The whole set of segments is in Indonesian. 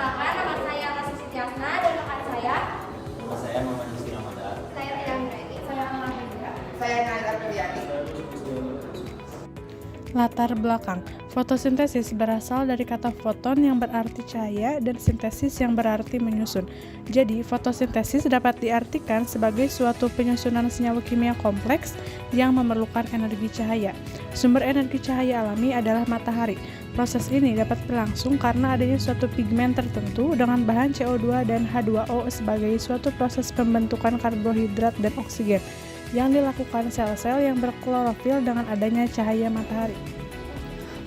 Perkenalkan, nama saya Kasih Sitiasna dan rekan saya. Nama saya Muhammad Rizky Ramadan. Saya Ida Nureni. Saya Amal Hendra. Saya Naila Priani. Latar belakang. Fotosintesis berasal dari kata foton yang berarti cahaya dan sintesis yang berarti menyusun. Jadi, fotosintesis dapat diartikan sebagai suatu penyusunan senyawa kimia kompleks yang memerlukan energi cahaya. Sumber energi cahaya alami adalah matahari. Proses ini dapat berlangsung karena adanya suatu pigmen tertentu dengan bahan CO2 dan H2O sebagai suatu proses pembentukan karbohidrat dan oksigen yang dilakukan sel-sel yang berklorofil dengan adanya cahaya matahari.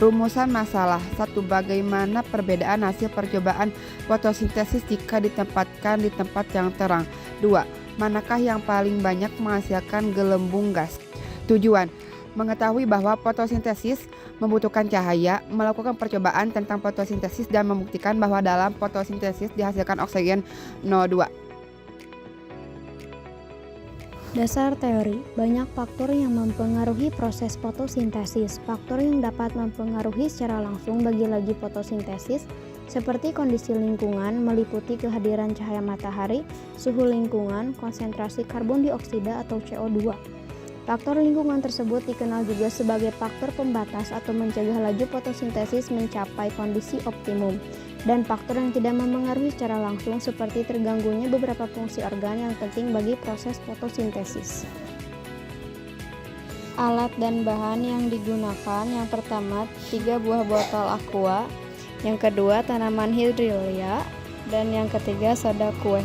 Rumusan masalah 1. Bagaimana perbedaan hasil percobaan fotosintesis jika ditempatkan di tempat yang terang? 2. Manakah yang paling banyak menghasilkan gelembung gas? Tujuan: mengetahui bahwa fotosintesis membutuhkan cahaya, melakukan percobaan tentang fotosintesis dan membuktikan bahwa dalam fotosintesis dihasilkan oksigen NO2. Dasar teori, banyak faktor yang mempengaruhi proses fotosintesis. Faktor yang dapat mempengaruhi secara langsung bagi-lagi fotosintesis seperti kondisi lingkungan meliputi kehadiran cahaya matahari, suhu lingkungan, konsentrasi karbon dioksida atau CO2. Faktor lingkungan tersebut dikenal juga sebagai faktor pembatas atau mencegah laju fotosintesis mencapai kondisi optimum. Dan faktor yang tidak mempengaruhi secara langsung seperti terganggunya beberapa fungsi organ yang penting bagi proses fotosintesis. Alat dan bahan yang digunakan: yang pertama 3 buah botol aqua, yang kedua tanaman hidrilla, dan yang ketiga soda kue.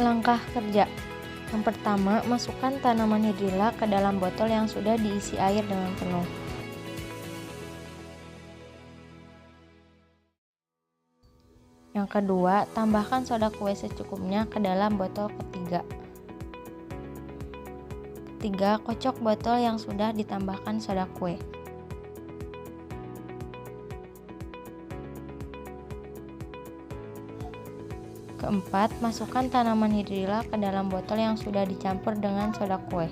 Langkah kerja: yang pertama, masukkan tanaman hidrilla ke dalam botol yang sudah diisi air dengan penuh. Yang kedua, tambahkan soda kue secukupnya ke dalam botol ketiga. Ketiga, kocok botol yang sudah ditambahkan soda kue. Keempat, masukkan tanaman hidrilla ke dalam botol yang sudah dicampur dengan soda kue.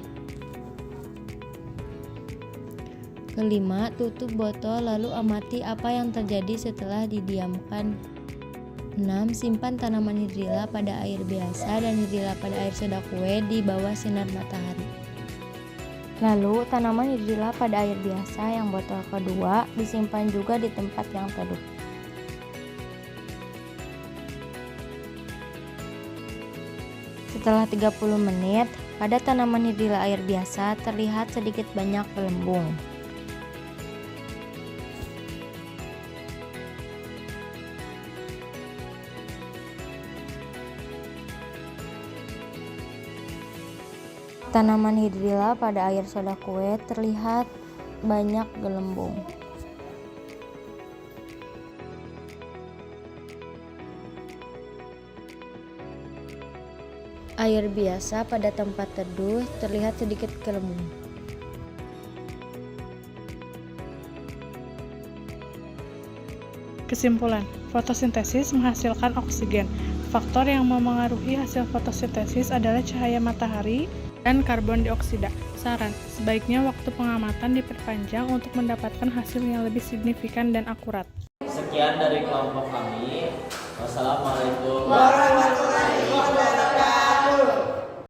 Kelima, tutup botol lalu amati apa yang terjadi setelah didiamkan. 6. Simpan tanaman hidrilla pada air biasa dan hidrilla pada air soda kue di bawah sinar matahari. Lalu, tanaman hidrilla pada air biasa yang botol kedua disimpan juga di tempat yang teduh. Setelah 30 menit, pada tanaman hidrilla air biasa terlihat sedikit banyak gelembung. Tanaman hidrilla pada air soda kue terlihat banyak gelembung. Air biasa pada tempat teduh terlihat sedikit gelembung. Kesimpulan, fotosintesis menghasilkan oksigen. Faktor yang memengaruhi hasil fotosintesis adalah cahaya matahari dan karbon dioksida. Saran, sebaiknya waktu pengamatan diperpanjang untuk mendapatkan hasil yang lebih signifikan dan akurat. Sekian dari kelompok kami. Wassalamualaikum.